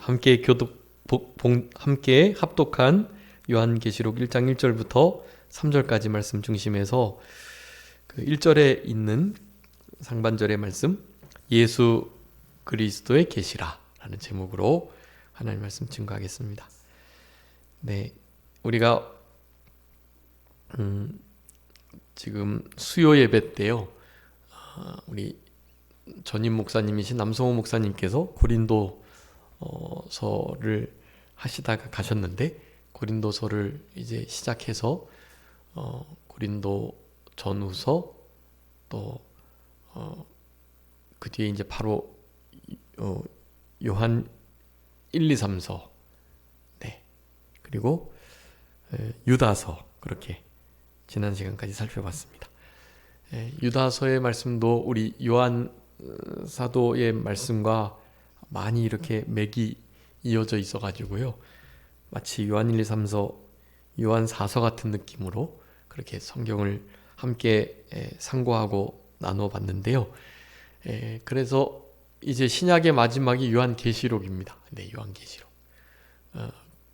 함께 합독한 요한계시록 1장 1절부터 3절까지 말씀 중심에서 그 1절에 있는 상반절의 말씀, 예수 그리스도의 계시라라는 제목으로 하나님 말씀 증거하겠습니다. 네, 우리가 지금 수요 예배 때요, 우리 전임 목사님이신 남성호 목사님께서 고린도서를 하시다가 가셨는데, 고린도서를 이제 시작해서 고린도 전후서, 또 그 뒤에 이제 바로 요한 1, 2, 3서, 네, 그리고 유다서, 그렇게 지난 시간까지 살펴봤습니다. 유다서의 말씀도 우리 요한 사도의 말씀과 많이 이렇게 맥이 이어져 있어가지고요, 마치 요한 1, 2, 3서, 요한 4서 같은 느낌으로 그렇게 성경을 함께 상고하고 나누어 봤는데요. 그래서 이제 신약의 마지막이 요한계시록입니다. 네, 요한계시록.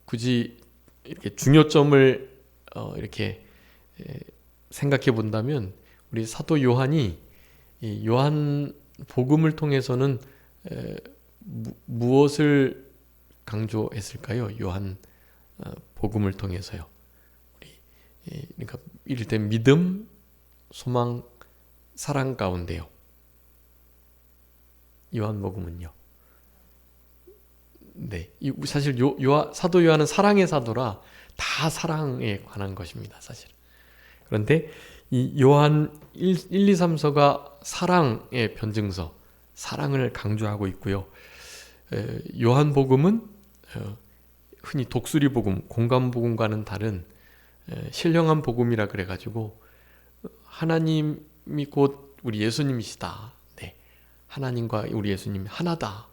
굳이 이렇게 중요점을 이렇게 생각해 본다면, 우리 사도 요한이 이 요한 복음을 통해서는 무엇을 강조했을까요? 요한 복음을 통해서요. 그러니까 이를테면 믿음, 소망, 사랑 가운데요. 요한복음은요. 네, 사실 사도 요한은 사랑의 사도라 다 사랑에 관한 것입니다, 사실. 그런데 이 요한 1, 2, 3서가 사랑의 변증서, 사랑을 강조하고 있고요. 요한복음은 흔히 독수리복음, 공감복음과는 다른 신령한 복음이라 그래가지고, 하나님이 곧 우리 예수님이시다, 네, 하나님과 우리 예수님이 하나다,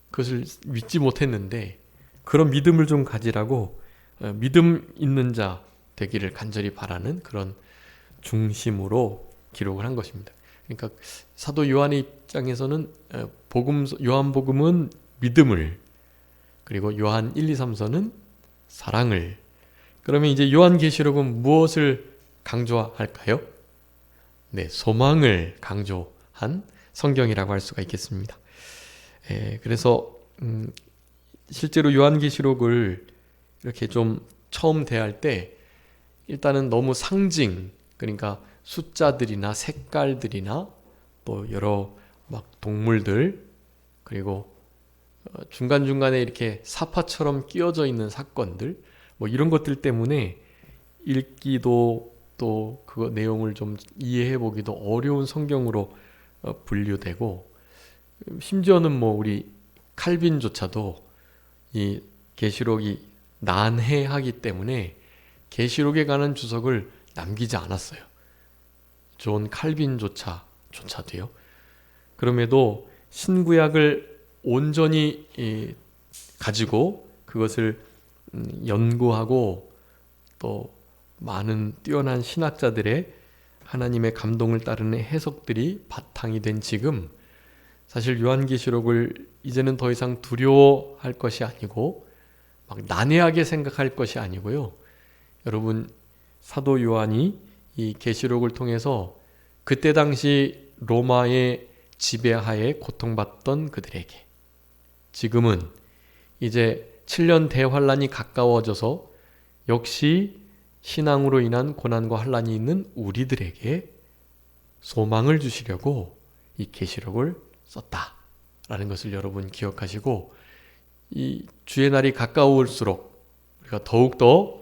그것을 믿지 못했는데 그런 믿음을 좀 가지라고, 믿음 있는 자 되기를 간절히 바라는 그런 중심으로 기록을 한 것입니다. 그러니까 사도 요한의 입장에서는 요한복음은 믿음을, 그리고 요한 1, 2, 3서는 사랑을, 그러면 이제 요한계시록은 무엇을 강조할까요? 네, 소망을 강조한 성경이라고 할 수가 있겠습니다. 그래서 실제로 요한계시록을 이렇게 좀 처음 대할 때 일단은 너무 상징, 그러니까 숫자들이나 색깔들이나 또 여러 막 동물들, 그리고 중간중간에 이렇게 사파처럼 끼어져 있는 사건들, 뭐 이런 것들 때문에 읽기도, 또 그 내용을 좀 이해해 보기도 어려운 성경으로 분류되고, 심지어는 뭐 우리 칼빈조차도 이 계시록이 난해하기 때문에 계시록에 관한 주석을 남기지 않았어요. 존 칼빈조차도요. 그럼에도 신구약을 온전히 가지고 그것을 연구하고, 또 많은 뛰어난 신학자들의 하나님의 감동을 따르는 해석들이 바탕이 된 지금, 사실 요한계시록을 이제는 더 이상 두려워할 것이 아니고 막 난해하게 생각할 것이 아니고요, 여러분, 사도 요한이 이 계시록을 통해서 그때 당시 로마의 지배하에 고통받던 그들에게, 지금은 이제 7년 대환란이 가까워져서 역시 신앙으로 인한 고난과 환란이 있는 우리들에게 소망을 주시려고 이 계시록을 썼다라는 것을 여러분 기억하시고, 이 주의 날이 가까울수록 우리가 더욱더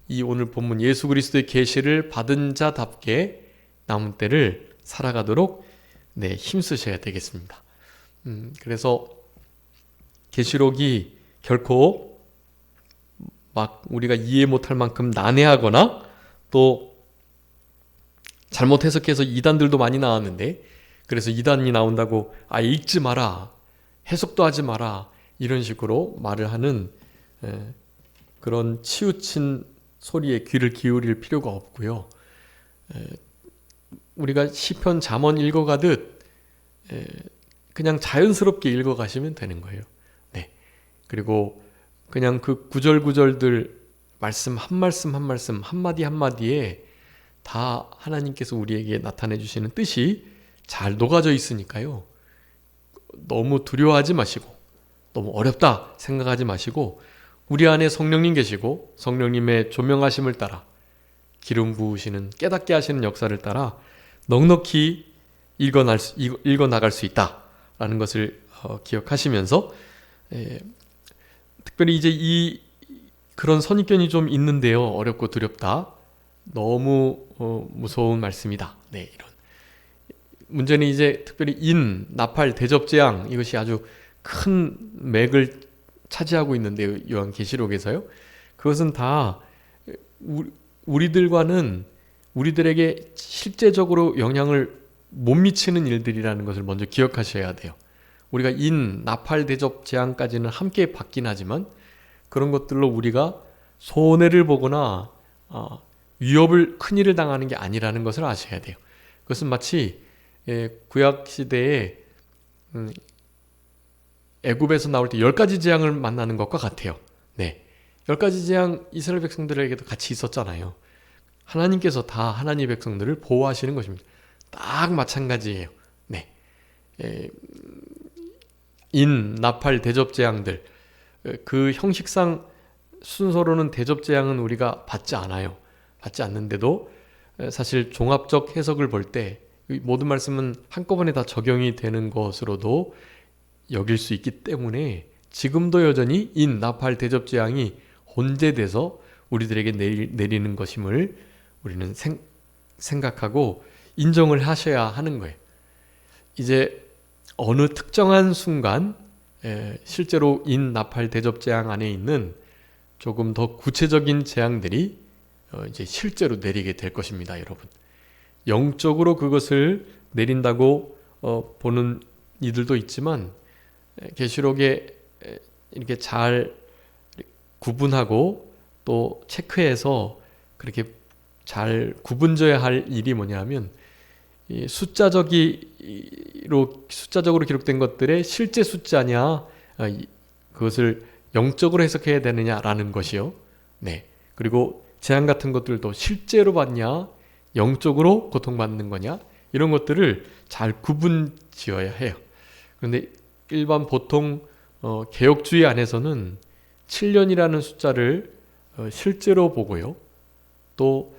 이 오늘 본문 예수 그리스도의 계시를 받은 자답게 남은 때를 살아가도록 힘쓰셔야 되겠습니다. 그래서 계시록이 결코 막 우리가 이해 못할 만큼 난해하거나, 또 잘못 해석해서 이단들도 많이 나왔는데, 그래서 이단이 나온다고 읽지 마라, 해석도 하지 마라, 이런 식으로 말을 하는 그런 치우친 소리에 귀를 기울일 필요가 없고요. 우리가 시편, 잠언 읽어가듯 그냥 자연스럽게 읽어가시면 되는 거예요. 네, 그리고 그냥 그 구절구절들 말씀 한 말씀 한 말씀 한마디 한마디에 다 하나님께서 우리에게 나타내 주시는 뜻이 잘 녹아져 있으니까요. 너무 두려워하지 마시고 너무 어렵다 생각하지 마시고 우리 안에 성령님 계시고 성령님의 조명하심을 따라 기름 부으시는 깨닫게 하시는 역사를 따라 넉넉히 읽어나갈 수 있다라는 것을 기억하시면서 특별히 이제 그런 선입견이 좀 있는데요. 어렵고 두렵다. 너무 무서운 말씀이다. 네, 이런. 문제는 이제 특별히 나팔, 대접재앙 이것이 아주 큰 맥을 차지하고 있는데요. 요한계시록에서요. 그것은 다 우리들에게 실제적으로 영향을 못 미치는 일들이라는 것을 먼저 기억하셔야 돼요. 우리가 나팔, 대접, 재앙까지는 함께 받긴 하지만 그런 것들로 우리가 손해를 보거나 큰일을 당하는 게 아니라는 것을 아셔야 돼요. 그것은 마치 구약 시대에 애굽에서 나올 때 10가지 재앙을 만나는 것과 같아요. 네, 10가지 재앙 이스라엘 백성들에게도 같이 있었잖아요. 하나님께서 다 하나님 백성들을 보호하시는 것입니다. 딱 마찬가지예요. 네, 나팔, 대접 재앙들 그 형식상 순서로는 대접 재앙은 우리가 받지 않아요. 받지 않는데도 사실 종합적 해석을 볼 때 모든 말씀은 한꺼번에 다 적용이 되는 것으로도 여길 수 있기 때문에 지금도 여전히 나팔, 대접 재앙이 혼재돼서 우리들에게 내리는 것임을 우리는 생각하고 인정을 하셔야 하는 거예요. 이제 어느 특정한 순간 실제로 나팔, 대접 재앙 안에 있는 조금 더 구체적인 재앙들이 이제 실제로 내리게 될 것입니다, 여러분. 영적으로 그것을 내린다고 보는 이들도 있지만 계시록에 이렇게 잘 구분하고 또 체크해서 그렇게 잘 구분져야 할 일이 뭐냐면 숫자적으로 기록된 것들의 실제 숫자냐 그것을 영적으로 해석해야 되느냐라는 것이요. 네. 그리고 재앙 같은 것들도 실제로 받냐 영적으로 고통받는 거냐 이런 것들을 잘 구분지어야 해요. 그런데 일반 보통 개혁주의 안에서는 7년이라는 숫자를 실제로 보고요. 또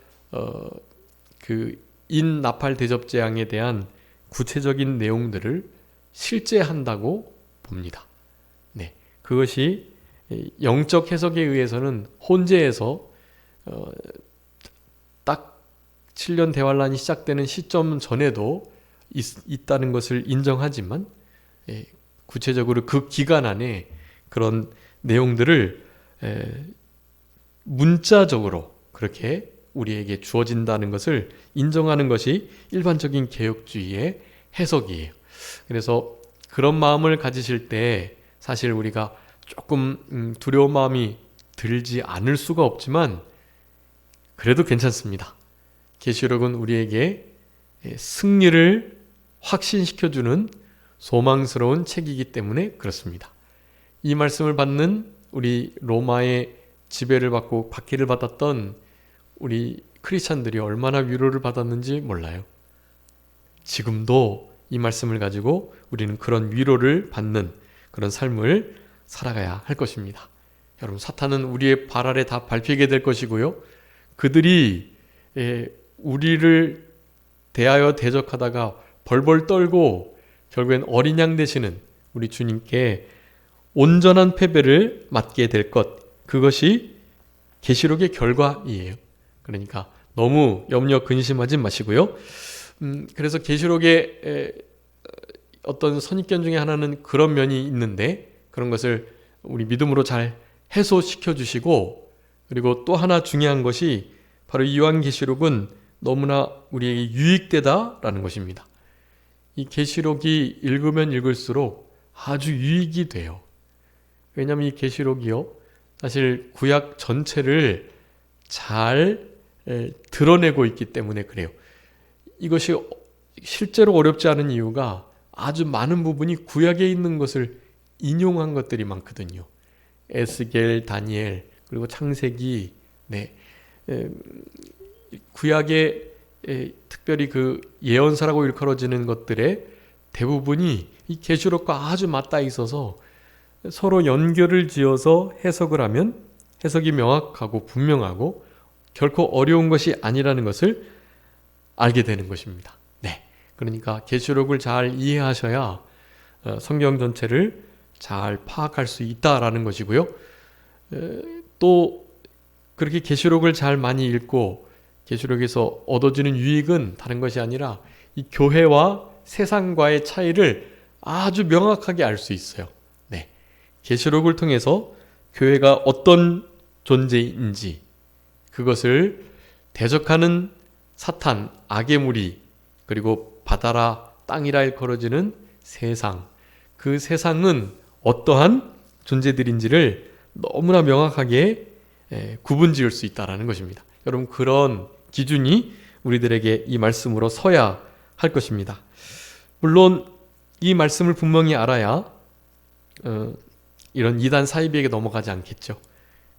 나팔 대접 재앙에 대한 구체적인 내용들을 실제 한다고 봅니다. 네, 그것이 영적 해석에 의해서는 혼재해서 딱 7년 대환란이 시작되는 시점 전에도 있다는 것을 인정하지만 구체적으로 그 기간 안에 그런 내용들을 문자적으로 그렇게 우리에게 주어진다는 것을 인정하는 것이 일반적인 개혁주의의 해석이에요. 그래서 그런 마음을 가지실 때 사실 우리가 조금 두려운 마음이 들지 않을 수가 없지만 그래도 괜찮습니다. 계시록은 우리에게 승리를 확신시켜주는 소망스러운 책이기 때문에 그렇습니다. 이 말씀을 받는 우리 로마의 지배를 받고 박해를 받았던 우리 크리스찬들이 얼마나 위로를 받았는지 몰라요. 지금도 이 말씀을 가지고 우리는 그런 위로를 받는 그런 삶을 살아가야 할 것입니다. 여러분, 사탄은 우리의 발 아래 다 밟히게 될 것이고요. 그들이 우리를 대하여 대적하다가 벌벌 떨고 결국엔 어린 양 되시는 우리 주님께 온전한 패배를 맞게 될 것, 그것이 계시록의 결과이에요. 그러니까 너무 염려 근심하지 마시고요. 그래서 계시록의 어떤 선입견 중에 하나는 그런 면이 있는데 그런 것을 우리 믿음으로 잘 해소시켜 주시고, 그리고 또 하나 중요한 것이 바로 이 요한계시록은 너무나 우리에게 유익되다라는 것입니다. 이 계시록이 읽으면 읽을수록 아주 유익이 돼요. 왜냐하면 이 계시록이요, 사실 구약 전체를 잘 드러내고 있기 때문에 그래요. 이것이 실제로 어렵지 않은 이유가 아주 많은 부분이 구약에 있는 것을 인용한 것들이 많거든요. 에스겔, 다니엘, 그리고 창세기, 네, 구약의 특별히 그 예언서라고 일컬어지는 것들의 대부분이 이 계시록과 아주 맞닿아 있어서 서로 연결을 지어서 해석을 하면 해석이 명확하고 분명하고 결코 어려운 것이 아니라는 것을 알게 되는 것입니다. 네, 그러니까 계시록을 잘 이해하셔야 성경 전체를 잘 파악할 수 있다라는 것이고요. 또 그렇게 계시록을 잘 많이 읽고 계시록에서 얻어지는 유익은 다른 것이 아니라 이 교회와 세상과의 차이를 아주 명확하게 알 수 있어요. 네, 계시록을 통해서 교회가 어떤 존재인지 그것을 대적하는 사탄, 악의 무리, 그리고 바다라 땅이라 일컬어지는 세상, 그 세상은 어떠한 존재들인지를 너무나 명확하게 구분 지을 수 있다는 것입니다. 여러분, 그런 기준이 우리들에게 이 말씀으로 서야 할 것입니다. 물론 이 말씀을 분명히 알아야 이런 이단 사이비에게 넘어가지 않겠죠.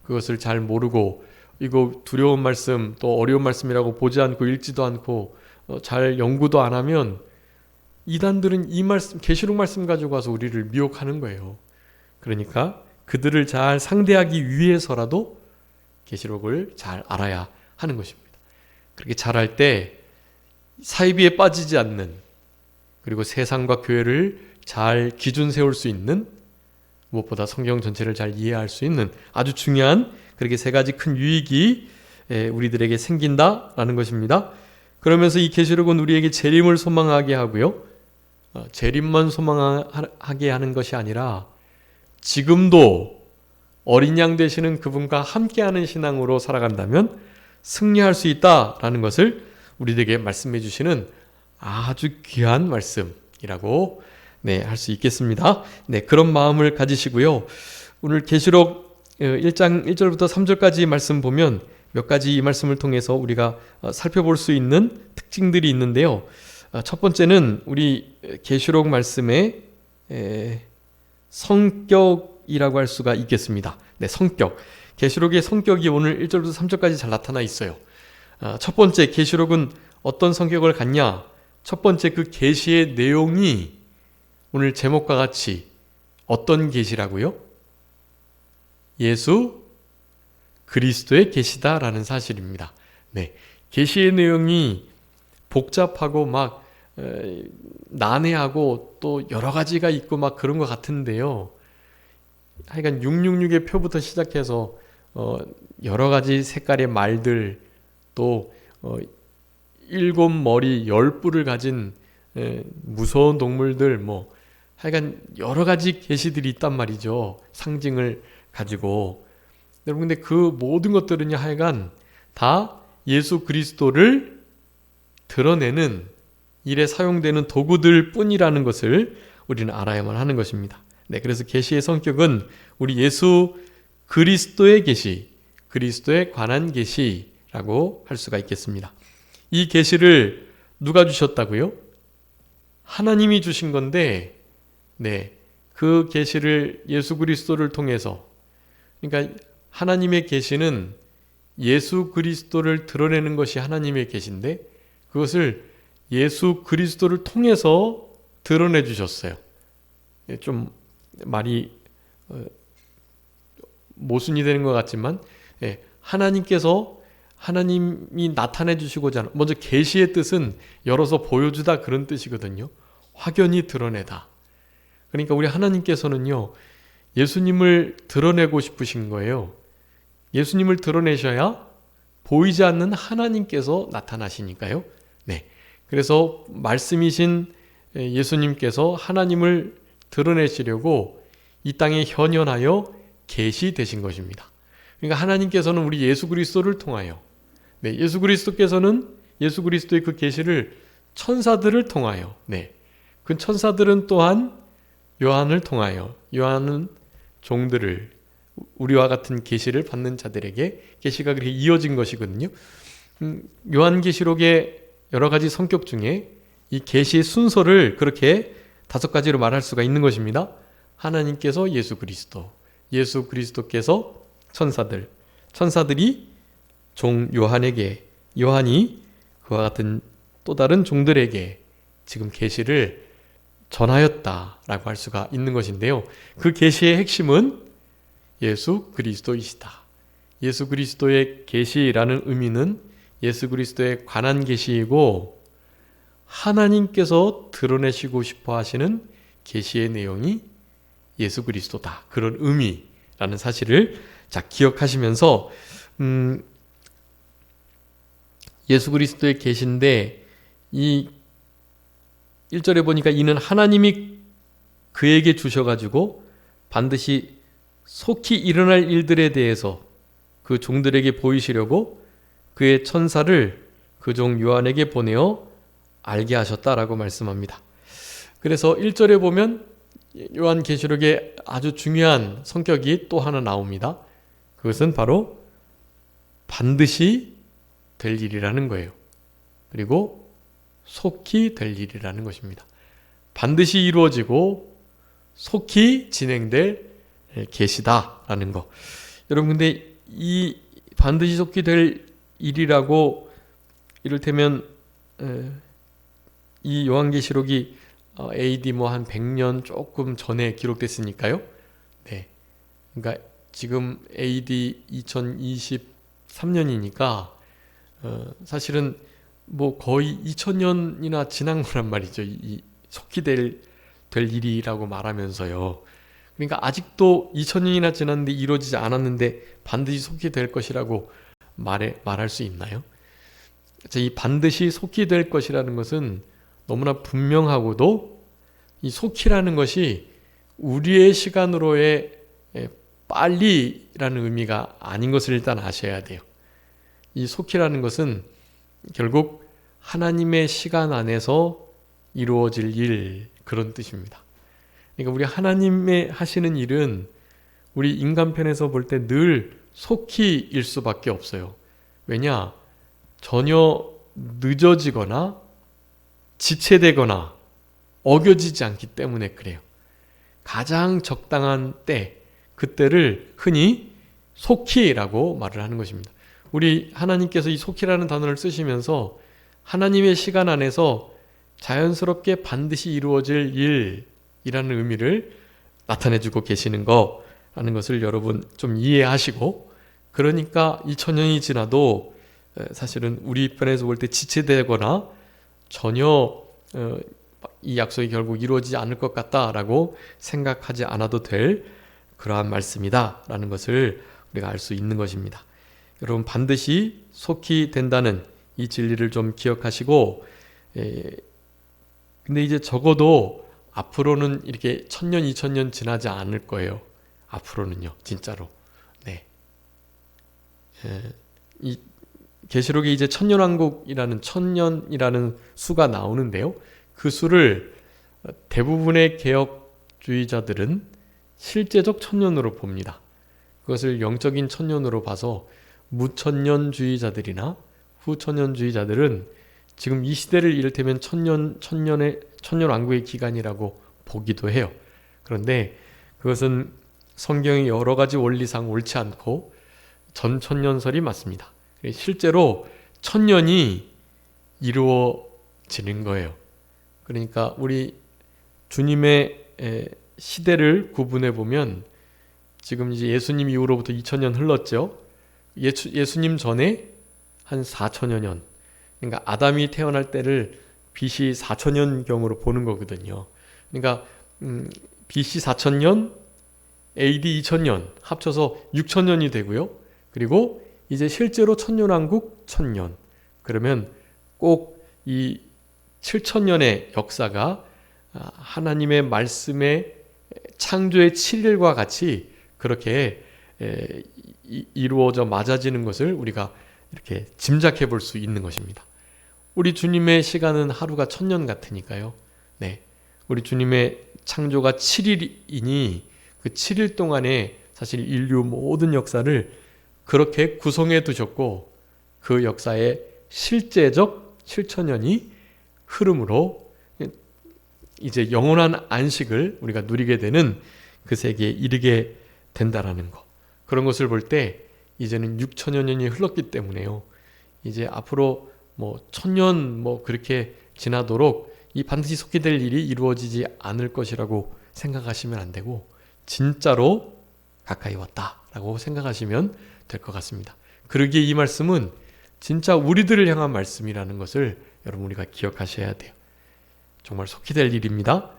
그것을 잘 모르고 이거 두려운 말씀 또 어려운 말씀이라고 보지 않고 읽지도 않고 잘 연구도 안 하면 이단들은 이 말씀, 계시록 말씀 가지고 와서 우리를 미혹하는 거예요. 그러니까 그들을 잘 상대하기 위해서라도 계시록을 잘 알아야 하는 것입니다. 그렇게 잘할 때 사이비에 빠지지 않는, 그리고 세상과 교회를 잘 기준 세울 수 있는, 무엇보다 성경 전체를 잘 이해할 수 있는 아주 중요한 그렇게 세 가지 큰 유익이 우리들에게 생긴다라는 것입니다. 그러면서 이 계시록은 우리에게 재림을 소망하게 하고요. 재림만 소망하게 하는 것이 아니라 지금도 어린 양 되시는 그분과 함께하는 신앙으로 살아간다면 승리할 수 있다라는 것을 우리에게 말씀해 주시는 아주 귀한 말씀이라고 할 수 있겠습니다. 네, 그런 마음을 가지시고요. 오늘 계시록 1장 1절부터 3절까지 말씀 보면 몇 가지 이 말씀을 통해서 우리가 살펴볼 수 있는 특징들이 있는데요. 첫 번째는 우리 계시록 말씀의 성격이라고 할 수가 있겠습니다. 네, 성격. 계시록의 성격이 오늘 1절부터 3절까지 잘 나타나 있어요. 첫 번째, 계시록은 어떤 성격을 갖냐? 첫 번째, 그 계시의 내용이 오늘 제목과 같이 어떤 계시라고요? 예수 그리스도의 계시다라는 사실입니다. 네, 계시의 내용이 복잡하고 막 난해하고 또 여러 가지가 있고 막 그런 것 같은데요. 하여간 666의 표부터 시작해서 여러 가지 색깔의 말들, 또 7머리 10뿔을 가진 무서운 동물들, 뭐 하여간 여러 가지 계시들이 있단 말이죠. 상징을 가지고. 여러분, 근데 그 모든 것들은요, 하여간 다 예수 그리스도를 드러내는 일에 사용되는 도구들 뿐이라는 것을 우리는 알아야만 하는 것입니다. 네, 그래서 계시의 성격은 우리 예수 그리스도의 계시, 그리스도에 관한 계시라고 할 수가 있겠습니다. 이 계시를 누가 주셨다고요? 하나님이 주신 건데, 네, 그 계시를 예수 그리스도를 통해서, 그러니까 하나님의 계시는 예수 그리스도를 드러내는 것이 하나님의 계시인데 그것을 예수 그리스도를 통해서 드러내 주셨어요. 좀 말이 모순이 되는 것 같지만, 하나님께서 하나님이 나타내 주시고자 하는, 먼저 계시의 뜻은 열어서 보여주다 그런 뜻이거든요. 확연히 드러내다. 그러니까 우리 하나님께서는요, 예수님을 드러내고 싶으신 거예요. 예수님을 드러내셔야 보이지 않는 하나님께서 나타나시니까요. 네, 그래서 말씀이신 예수님께서 하나님을 드러내시려고 이 땅에 현현하여 계시되신 것입니다. 그러니까 하나님께서는 우리 예수 그리스도를 통하여, 네, 예수 그리스도께서는 예수 그리스도의 그 계시를 천사들을 통하여, 네, 그 천사들은 또한 요한을 통하여, 요한은 종들을, 우리와 같은 계시를 받는 자들에게 계시가 그렇게 이어진 것이거든요. 요한계시록의 여러 가지 성격 중에 이 계시의 순서를 그렇게 5가지로 말할 수가 있는 것입니다. 하나님께서 예수 그리스도, 예수 그리스도께서 천사들이 종 요한에게, 요한이 그와 같은 또 다른 종들에게 지금 계시를 전하였다라고 할 수가 있는 것인데요. 그 계시의 핵심은 예수 그리스도이시다. 예수 그리스도의 계시라는 의미는 예수 그리스도에 관한 계시이고 하나님께서 드러내시고 싶어 하시는 계시의 내용이 예수 그리스도다. 그런 의미라는 사실을 기억하시면서 예수 그리스도의 계시인데 이 1절에 보니까 이는 하나님이 그에게 주셔가지고 반드시 속히 일어날 일들에 대해서 그 종들에게 보이시려고 그의 천사를 그 종 요한에게 보내어 알게 하셨다라고 말씀합니다. 그래서 1절에 보면 요한계시록의 아주 중요한 성격이 또 하나 나옵니다. 그것은 바로 반드시 될 일이라는 거예요. 그리고 속히 될 일이라는 것입니다. 반드시 이루어지고 속히 진행될 계시다라는 거. 여러분, 근데 이 반드시 속히 될 일이라고 이를테면 이 요한계시록이 AD 한 100년 조금 전에 기록됐으니까요. 네. 그러니까 지금 AD 2023년이니까 사실은 거의 2000년이나 지난 거란 말이죠. 이 속히 될 일이라고 말하면서요. 그러니까 아직도 2000년이나 지났는데 이루어지지 않았는데 반드시 속히 될 것이라고 말할 수 있나요? 이 반드시 속히 될 것이라는 것은 너무나 분명하고도 이 속히라는 것이 우리의 시간으로의 빨리라는 의미가 아닌 것을 일단 아셔야 돼요. 이 속히라는 것은 결국 하나님의 시간 안에서 이루어질 일, 그런 뜻입니다. 그러니까 우리 하나님의 하시는 일은 우리 인간편에서 볼 때 늘 속히일 수밖에 없어요. 왜냐? 전혀 늦어지거나 지체되거나 어겨지지 않기 때문에 그래요. 가장 적당한 때, 그때를 흔히 속히라고 말을 하는 것입니다. 우리 하나님께서 이 속히라는 단어를 쓰시면서 하나님의 시간 안에서 자연스럽게 반드시 이루어질 일이라는 의미를 나타내주고 계시는 거라는 것을 여러분 좀 이해하시고, 그러니까 2000년이 지나도 사실은 우리 편에서 볼 때 지체되거나 전혀 이 약속이 결국 이루어지지 않을 것 같다라고 생각하지 않아도 될 그러한 말씀이다라는 것을 우리가 알 수 있는 것입니다. 여러분, 반드시 속히 된다는 이 진리를 좀 기억하시고, 근데 이제 적어도 앞으로는 이렇게 1000년, 2000년 지나지 않을 거예요. 앞으로는요, 진짜로. 네. 이 계시록에 이제 천년왕국이라는 1000년이라는 수가 나오는데요. 그 수를 대부분의 개혁주의자들은 실제적 1000년으로 봅니다. 그것을 영적인 1000년으로 봐서 무천년주의자들이나 후천년주의자들은 지금 이 시대를 이를테면 천년왕국의 기간이라고 보기도 해요. 그런데 그것은 성경의 여러 가지 원리상 옳지 않고 전천년설이 맞습니다. 실제로 1000년이 이루어지는 거예요. 그러니까 우리 주님의 시대를 구분해 보면 지금 이제 예수님 이후로부터 2000년 흘렀죠. 예수님 전에 한 4000여 년. 그러니까 아담이 태어날 때를 BC 4000년경으로 보는 거거든요. 그러니까 BC 4000년, AD 2000년 합쳐서 6000년이 되고요. 그리고 이제 실제로 천년왕국 1000년. 그러면 꼭 이 7000년의 역사가 하나님의 말씀의 창조의 7일과 같이 그렇게 이루어져 맞아지는 것을 우리가 이렇게 짐작해 볼 수 있는 것입니다. 우리 주님의 시간은 하루가 1000년 같으니까요. 네. 우리 주님의 창조가 7일이니 그 7일 동안에 사실 인류 모든 역사를 그렇게 구성해 두셨고, 그 역사의 실제적 7000년이 흐름으로 이제 영원한 안식을 우리가 누리게 되는 그 세계에 이르게 된다라는 거. 그런 것을 볼 때 이제는 6천여 년이 흘렀기 때문에요. 이제 앞으로 뭐 1000년 뭐 그렇게 지나도록 이 반드시 속히될 일이 이루어지지 않을 것이라고 생각하시면 안 되고 진짜로 가까이 왔다라고 생각하시면 될 것 같습니다. 그러기에 이 말씀은 진짜 우리들을 향한 말씀이라는 것을 여러분 우리가 기억하셔야 돼요. 정말 속히 될 일입니다.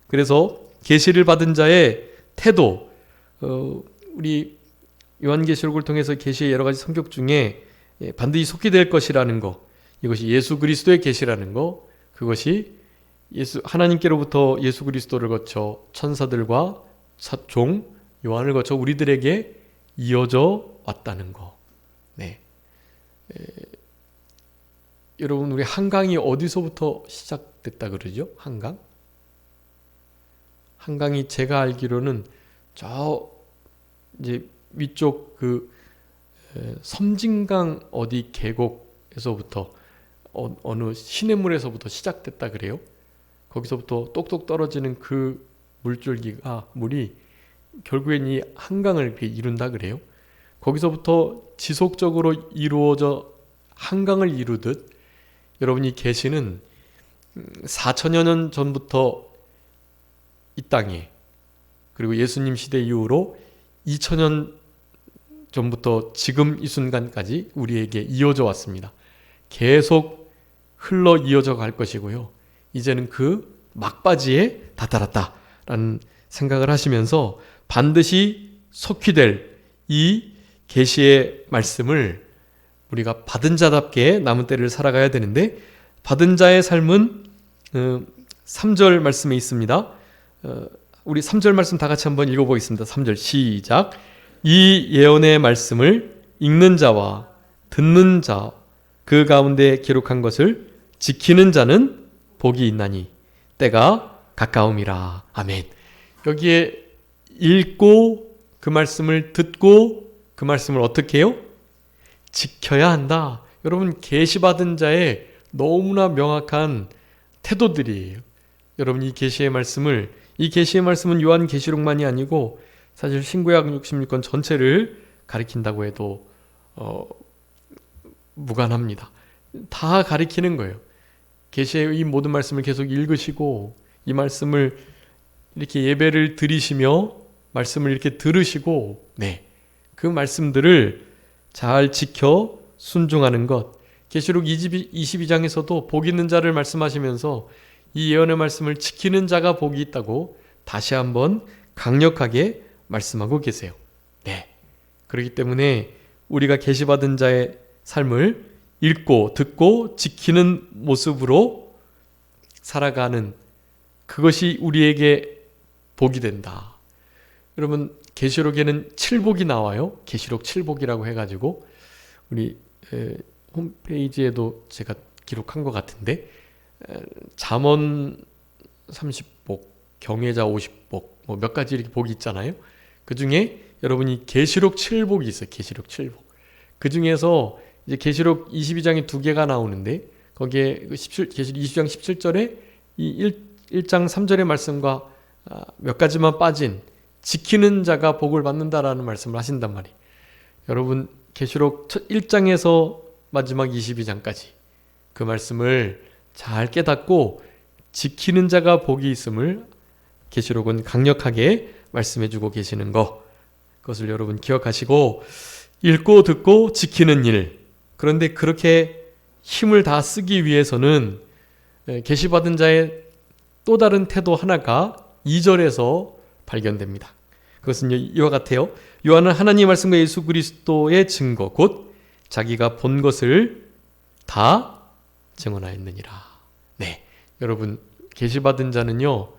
그래서 계시를 받은 자의 태도, 우리 요한계시록을 통해서 계시의 여러 가지 성격 중에 반드시 속히 될 것이라는 거, 이것이 예수 그리스도의 계시라는 거, 그것이 하나님께로부터 예수 그리스도를 거쳐 천사들과 종 요한을 거쳐 우리들에게 이어져 왔다는 거. 네. 여러분 우리 한강이 어디서부터 시작됐다 그러죠? 한강이 제가 알기로는 저 이제 위쪽 그 섬진강 어디 계곡에서부터 어느 시냇물에서부터 시작됐다 그래요. 거기서부터 똑똑 떨어지는 그 물이 결국엔 이 한강을 이렇게 이룬다 그래요. 거기서부터 지속적으로 이루어져 한강을 이루듯 여러분이 계시는 4천여 년 전부터 이 땅에, 그리고 예수님 시대 이후로 2000년 전부터 지금 이 순간까지 우리에게 이어져 왔습니다. 계속 흘러 이어져 갈 것이고요. 이제는 그 막바지에 다다랐다라는 생각을 하시면서 반드시 속히 될 이 계시의 말씀을 우리가 받은 자답게 남은 때를 살아가야 되는데, 받은 자의 삶은 3절 말씀에 있습니다. 우리 3절 말씀 다 같이 한번 읽어보겠습니다. 3절 시작. 이 예언의 말씀을 읽는 자와 듣는 자, 그 가운데 기록한 것을 지키는 자는 복이 있나니 때가 가까움이라. 아멘. 여기에 읽고 그 말씀을 듣고 그 말씀을 어떻게 해요? 지켜야 한다. 여러분 계시받은 자의 너무나 명확한 태도들이에요. 여러분 이 계시의 말씀은 요한계시록만이 아니고 사실 신구약 66권 전체를 가리킨다고 해도 무관합니다. 다 가리키는 거예요. 계시의 이 모든 말씀을 계속 읽으시고 이 말씀을 이렇게 예배를 드리시며 말씀을 이렇게 들으시고 그 말씀들을 잘 지켜 순종하는 것. 계시록 22장에서도 복 있는 자를 말씀하시면서 이 예언의 말씀을 지키는 자가 복이 있다고 다시 한번 강력하게 말씀하고 계세요. 그렇기 때문에 우리가 계시받은 자의 삶을 읽고 듣고 지키는 모습으로 살아가는 그것이 우리에게 복이 된다. 여러분 계시록에는 7복이 나와요. 계시록 7복이라고 해가지고 우리 홈페이지에도 제가 기록한 것 같은데 잠언 30복, 경외자 50복 뭐 몇 가지 이렇게 복이 있잖아요. 그 중에 여러분이 계시록 7복이 있어요. 계시록 7복. 그 중에서 이제 계시록 22장에 두 개가 나오는데 거기에 계시록 22장 17절에 이 1장 3절의 말씀과 몇 가지만 빠진 지키는 자가 복을 받는다라는 말씀을 하신단 말이에요. 여러분 계시록 1장에서 마지막 22장까지 그 말씀을 잘 깨닫고 지키는 자가 복이 있음을 계시록은 강력하게 말씀해주고 계시는 것, 그것을 여러분 기억하시고 읽고 듣고 지키는 일. 그런데 그렇게 힘을 다 쓰기 위해서는 계시받은 자의 또 다른 태도 하나가 2절에서 발견됩니다. 그것은 이와 같아요. 요한은 하나님의 말씀과 예수 그리스도의 증거 곧 자기가 본 것을 다 증언하였느니라. 여러분 계시받은 자는요,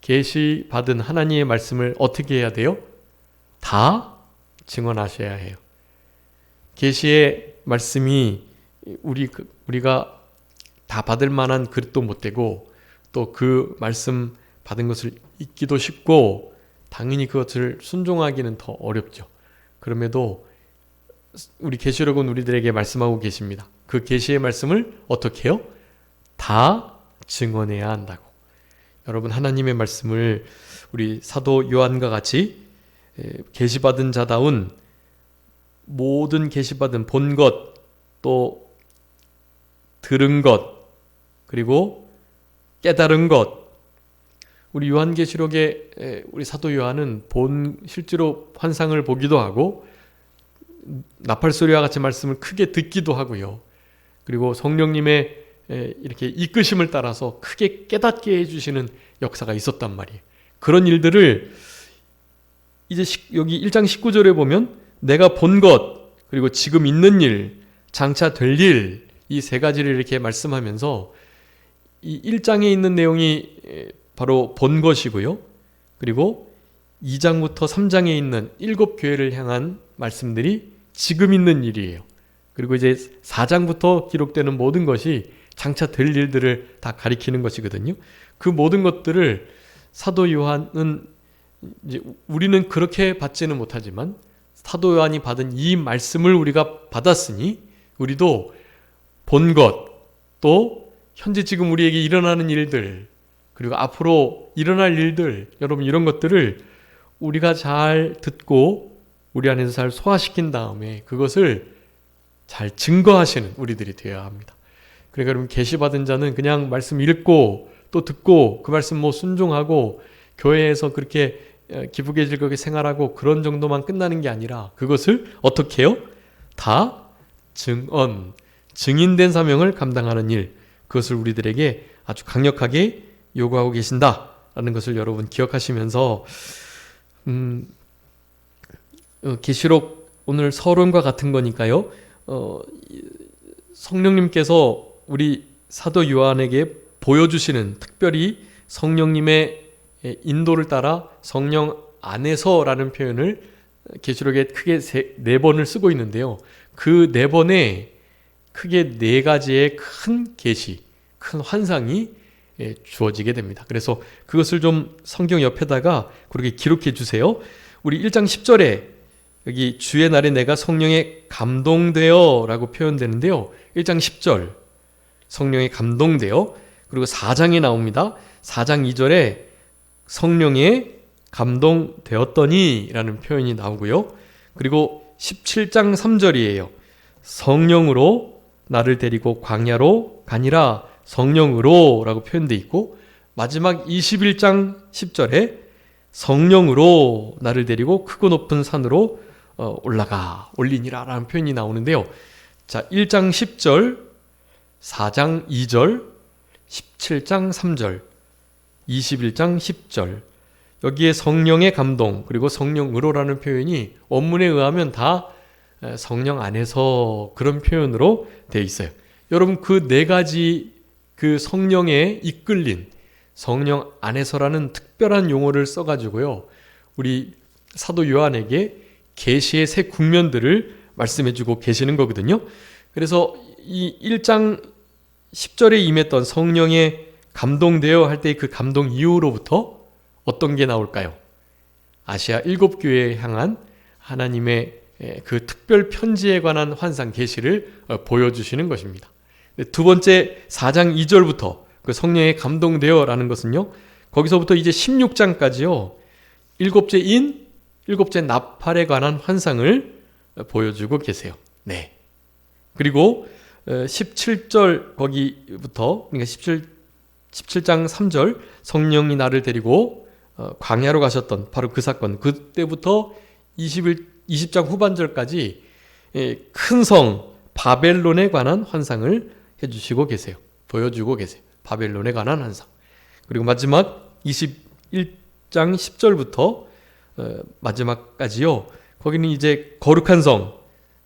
계시받은 하나님의 말씀을 어떻게 해야 돼요? 다 증언하셔야 해요. 계시의 말씀이 우리가 다 받을 만한 그릇도 못 되고 또 그 말씀 받은 것을 잊기도 쉽고 당연히 그것을 순종하기는 더 어렵죠. 그럼에도 우리 계시록은 우리들에게 말씀하고 계십니다. 그 계시의 말씀을 어떻게 해요? 다 증언해야 한다고. 여러분 하나님의 말씀을 우리 사도 요한과 같이 계시받은 자다운 모든 계시받은 본 것, 또 들은 것, 그리고 깨달은 것. 우리 요한계시록에 우리 사도 요한은 실제로 환상을 보기도 하고 나팔소리와 같이 말씀을 크게 듣기도 하고요. 그리고 성령님의 이렇게 이끄심을 따라서 크게 깨닫게 해주시는 역사가 있었단 말이에요. 그런 일들을 이제 여기 1장 19절에 보면 내가 본 것, 그리고 지금 있는 일, 장차 될 일, 이 세 가지를 이렇게 말씀하면서 이 1장에 있는 내용이 바로 본 것이고요. 그리고 2장부터 3장에 있는 7교회를 향한 말씀들이 지금 있는 일이에요. 그리고 이제 4장부터 기록되는 모든 것이 장차 될 일들을 다 가리키는 것이거든요. 그 모든 것들을 사도 요한은 이제 우리는 그렇게 받지는 못하지만 사도 요한이 받은 이 말씀을 우리가 받았으니 우리도 본 것, 또 현재 지금 우리에게 일어나는 일들, 그리고 앞으로 일어날 일들, 여러분 이런 것들을 우리가 잘 듣고 우리 안에서 잘 소화시킨 다음에 그것을 잘 증거하시는 우리들이 되어야 합니다. 그러니까 여러분 계시받은 자는 그냥 말씀 읽고 또 듣고 그 말씀 순종하고 교회에서 그렇게 기쁘게 즐겁게 생활하고 그런 정도만 끝나는 게 아니라 그것을 어떻게 해요? 다 증인된 사명을 감당하는 일, 그것을 우리들에게 아주 강력하게 요구하고 계신다라는 것을 여러분 기억하시면서 계시록 오늘 서론과 같은 거니까요. 성령님께서 우리 사도 요한에게 보여주시는, 특별히 성령님의 인도를 따라 성령 안에서라는 표현을 계시록에 크게 4번을 쓰고 있는데요. 그 4번에 크게 4가지의 큰 계시, 큰 환상이 주어지게 됩니다. 그래서 그것을 좀 성경 옆에다가 그렇게 기록해 주세요. 우리 1장 10절에 여기 주의 날에 내가 성령에 감동되어 라고 표현되는데요. 1장 10절 성령에 감동되어, 그리고 4장에 나옵니다. 4장 2절에 성령에 감동되었더니 라는 표현이 나오고요. 그리고 17장 3절이에요. 성령으로 나를 데리고 광야로 가니라, 성령으로 라고 표현되어 있고, 마지막 21장 10절에 성령으로 나를 데리고 크고 높은 산으로 올리니라 라는 표현이 나오는데요. 자, 1장 10절, 4장 2절, 17장 3절, 21장 10절, 여기에 성령의 감동, 그리고 성령으로라는 표현이 원문에 의하면 다 성령 안에서 그런 표현으로 되어 있어요. 여러분 그 4가지 그 성령에 이끌린, 성령 안에서라는 특별한 용어를 써가지고요, 우리 사도 요한에게 계시의 새 국면들을 말씀해주고 계시는 거거든요. 그래서 이 1장 10절에 임했던 성령에 감동되어 할 때 그 감동 이후로부터 어떤 게 나올까요? 아시아 7교회에 향한 하나님의 그 특별 편지에 관한 환상 계시를 보여주시는 것입니다. 두 번째 4장 2절부터 그 성령에 감동되어 라는 것은요, 거기서부터 이제 16장까지요, 7째 인, 7째 나팔에 관한 환상을 보여주고 계세요. 네. 그리고 17절 거기부터, 그러니까 17장 3절 성령이 나를 데리고 광야로 가셨던 바로 그 사건, 그때부터 20장 후반절까지 큰 성 바벨론에 관한 환상을 해주시고 계세요. 보여주고 계세요. 바벨론에 관한 환상. 그리고 마지막 21장 10절부터 마지막까지요, 거기는 이제 거룩한 성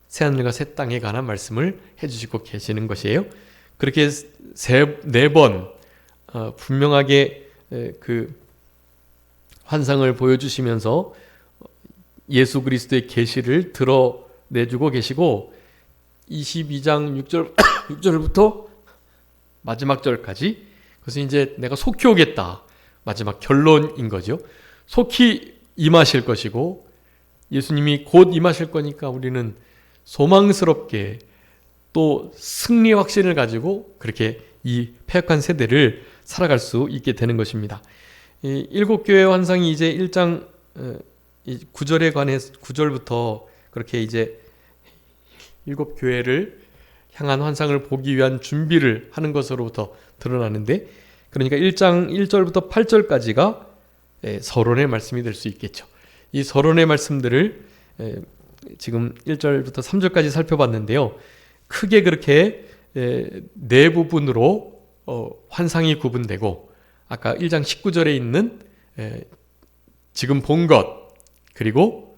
새하늘과 새 땅에 관한 말씀을 해주시고 계시는 것이에요. 그렇게 4번 분명하게 그 환상을 보여주시면서 예수 그리스도의 계시를 드러내주고 계시고, 22장 6절부터 마지막 절까지, 그것은 이제 내가 속히 오겠다, 마지막 결론인 거죠. 속히 임하실 것이고 예수님이 곧 임하실 거니까 우리는 소망스럽게 또 승리 확신을 가지고 그렇게 이 패역한 세대를 살아갈 수 있게 되는 것입니다. 이 7교회 환상이 이제 1장 이 구절에 관해서 9절부터 그렇게 이제 7교회를 향한 환상을 보기 위한 준비를 하는 것으로부터 드러나는데, 그러니까 1장 1절부터 8절까지가 서론의 말씀이 될 수 있겠죠. 이 서론의 말씀들을 지금 1절부터 3절까지 살펴봤는데요. 크게 그렇게 네 부분으로 환상이 구분되고, 아까 1장 19절에 있는 지금 본 것, 그리고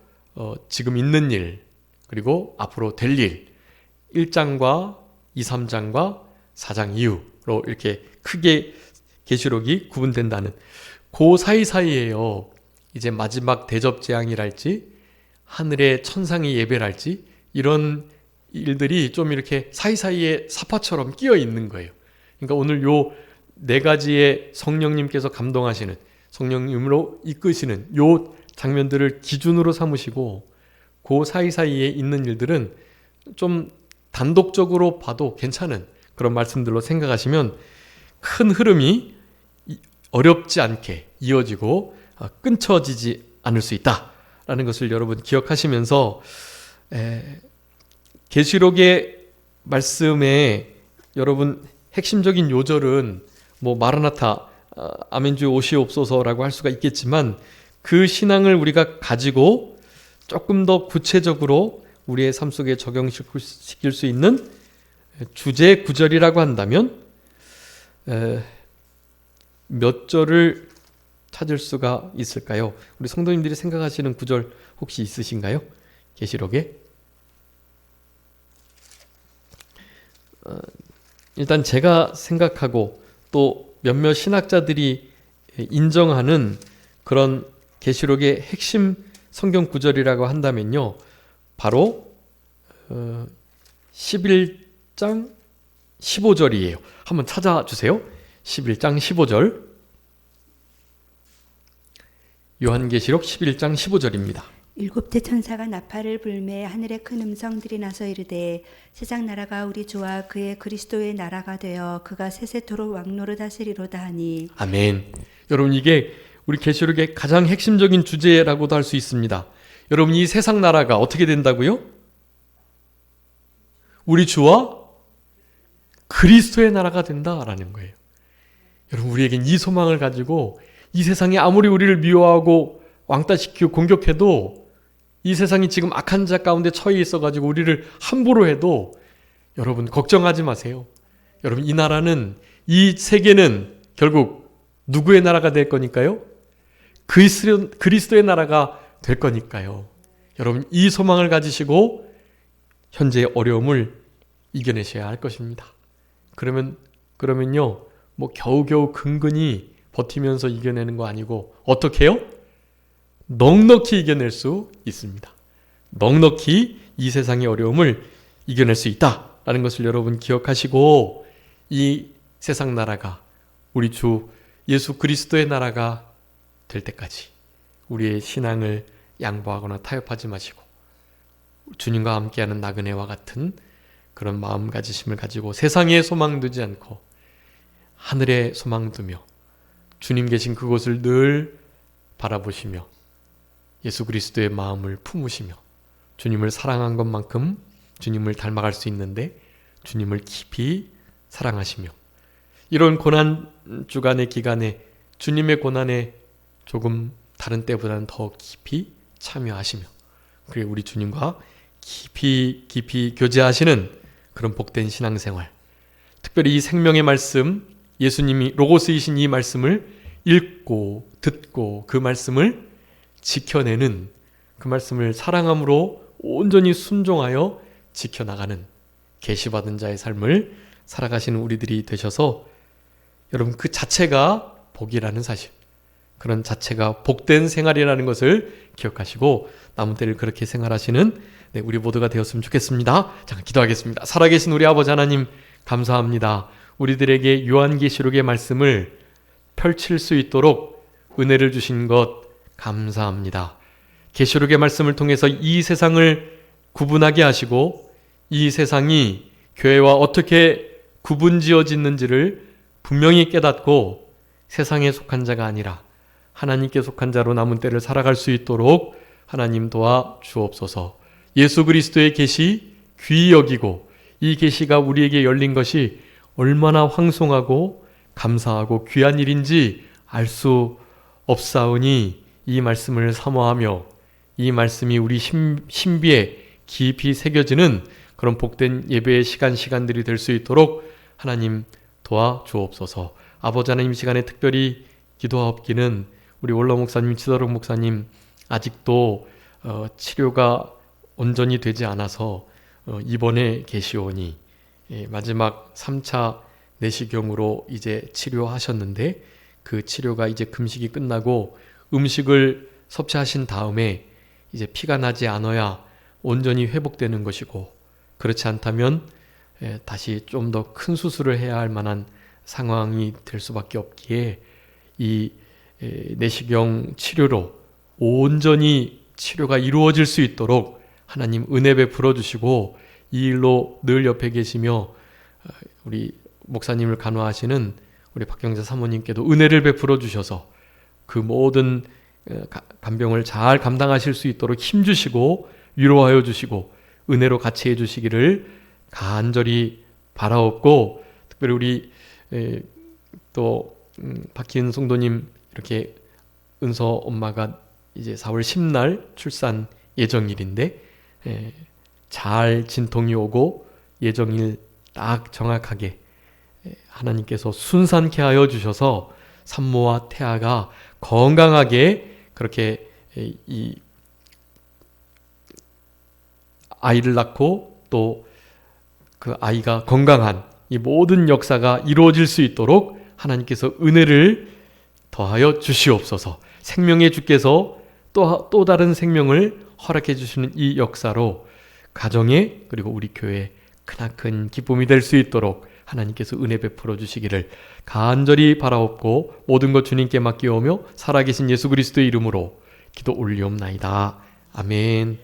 지금 있는 일, 그리고 앞으로 될 일, 1장과 2, 3장과 4장 이후로 이렇게 크게 계시록이 구분된다는, 그 사이사이에요. 이제 마지막 대접 재앙이랄지 하늘의 천상의 예배랄지 이런 일들이 좀 이렇게 사이사이에 사파처럼 끼어 있는 거예요. 그러니까 오늘 요 네 가지의 성령님께서 감동하시는, 성령님으로 이끄시는 요 장면들을 기준으로 삼으시고, 그 사이사이에 있는 일들은 좀 단독적으로 봐도 괜찮은 그런 말씀들로 생각하시면 큰 흐름이 어렵지 않게 이어지고 끊쳐지지 않을 수 있다라는 것을 여러분 기억하시면서, 계시록의 말씀에 여러분 핵심적인 요절은 뭐 마라나타, 아멘주 오시옵소서라고 할 수가 있겠지만, 그 신앙을 우리가 가지고 조금 더 구체적으로 우리의 삶 속에 적용시킬 수 있는 주제 구절이라고 한다면 몇 절을 찾을 수가 있을까요? 우리 성도님들이 생각하시는 구절 혹시 있으신가요? 계시록에? 일단 제가 생각하고 또 몇몇 신학자들이 인정하는 그런 계시록의 핵심 성경 구절이라고 한다면요, 바로 11장 15절이에요. 한번 찾아주세요. 11장 15절. 요한계시록 11장 15절입니다. 일곱째 천사가 나팔을 불매 하늘에 큰 음성들이 나서 이르되 세상 나라가 우리 주와 그의 그리스도의 나라가 되어 그가 세세토록 왕노를 다스리로다 하니. 아멘. 여러분, 이게 우리 계시록의 가장 핵심적인 주제라고도 할 수 있습니다. 여러분, 이 세상 나라가 어떻게 된다고요? 우리 주와 그리스도의 나라가 된다라는 거예요. 여러분, 우리에겐 이 소망을 가지고 이 세상이 아무리 우리를 미워하고 왕따시키고 공격해도, 이 세상이 지금 악한 자 가운데 처해 있어가지고 우리를 함부로 해도 여러분 걱정하지 마세요. 여러분, 이 나라는, 이 세계는 결국 누구의 나라가 될 거니까요? 그리스도의 나라가 될 거니까요. 여러분, 이 소망을 가지시고 현재의 어려움을 이겨내셔야 할 것입니다. 그러면요, 뭐 겨우겨우 근근히 버티면서 이겨내는 거 아니고 어떻게 해요? 넉넉히 이겨낼 수 있습니다. 넉넉히 이 세상의 어려움을 이겨낼 수 있다라는 것을 여러분 기억하시고, 이 세상 나라가 우리 주 예수 그리스도의 나라가 될 때까지 우리의 신앙을 양보하거나 타협하지 마시고, 주님과 함께하는 나그네와 같은 그런 마음가짐을 가지고 세상에 소망 두지 않고 하늘에 소망 두며 주님 계신 그곳을 늘 바라보시며 예수 그리스도의 마음을 품으시며 주님을 사랑한 것만큼 주님을 닮아갈 수 있는데 주님을 깊이 사랑하시며, 이런 고난 주간의 기간에 주님의 고난에 조금 다른 때보다는 더 깊이 참여하시며, 그리고 우리 주님과 깊이 교제하시는 그런 복된 신앙생활, 특별히 이 생명의 말씀, 예수님이 로고스이신 이 말씀을 읽고 듣고 그 말씀을 지켜내는, 그 말씀을 사랑함으로 온전히 순종하여 지켜나가는 계시받은 자의 삶을 살아가시는 우리들이 되셔서, 여러분, 그 자체가 복이라는 사실, 그런 자체가 복된 생활이라는 것을 기억하시고 남은 때를 그렇게 생활하시는 우리 모두가 되었으면 좋겠습니다. 잠깐 기도하겠습니다. 살아계신 우리 아버지 하나님, 감사합니다. 우리들에게 요한계시록의 말씀을 펼칠 수 있도록 은혜를 주신 것 감사합니다. 계시록의 말씀을 통해서 이 세상을 구분하게 하시고, 이 세상이 교회와 어떻게 구분지어지는지를 분명히 깨닫고 세상에 속한 자가 아니라 하나님께 속한 자로 남은 때를 살아갈 수 있도록 하나님 도와 주옵소서. 예수 그리스도의 계시 귀히 여기고 이 계시가 우리에게 열린 것이 얼마나 황송하고 감사하고 귀한 일인지 알 수 없사오니 이 말씀을 사모하며 이 말씀이 우리 신비에 깊이 새겨지는 그런 복된 예배의 시간들이 될 수 있도록 하나님 도와 주옵소서. 아버지 하나님, 이 시간에 특별히 기도하옵기는 우리 올라 목사님, 지도록 목사님 아직도 치료가 온전히 되지 않아서 입원해 계시오니 마지막 3차 내시경으로 이제 치료하셨는데 그 치료가 이제 금식이 끝나고 음식을 섭취하신 다음에 이제 피가 나지 않아야 온전히 회복되는 것이고, 그렇지 않다면 다시 좀 더 큰 수술을 해야 할 만한 상황이 될 수밖에 없기에 이 내시경 치료로 온전히 치료가 이루어질 수 있도록 하나님 은혜 베풀어 주시고, 이 일로 늘 옆에 계시며 우리 목사님을 간호하시는 우리 박경자 사모님께도 은혜를 베풀어 주셔서 그 모든 간병을 잘 감당하실 수 있도록 힘주시고 위로하여 주시고 은혜로 같이 해주시기를 간절히 바라옵고, 특별히 우리 또 박희은 성도님 이렇게 은서 엄마가 이제 4월 10날 출산 예정일인데 잘 진통이 오고 예정일 딱 정확하게 하나님께서 순산케 하여 주셔서 산모와 태아가 건강하게 그렇게 이 아이를 낳고 또 그 아이가 건강한 이 모든 역사가 이루어질 수 있도록 하나님께서 은혜를 더하여 주시옵소서. 생명의 주께서 또 다른 생명을 허락해 주시는 이 역사로 가정에 그리고 우리 교회에 크나큰 기쁨이 될 수 있도록 하나님께서 은혜 베풀어 주시기를 간절히 바라옵고 모든 것 주님께 맡기오며 살아계신 예수 그리스도의 이름으로 기도 올리옵나이다. 아멘.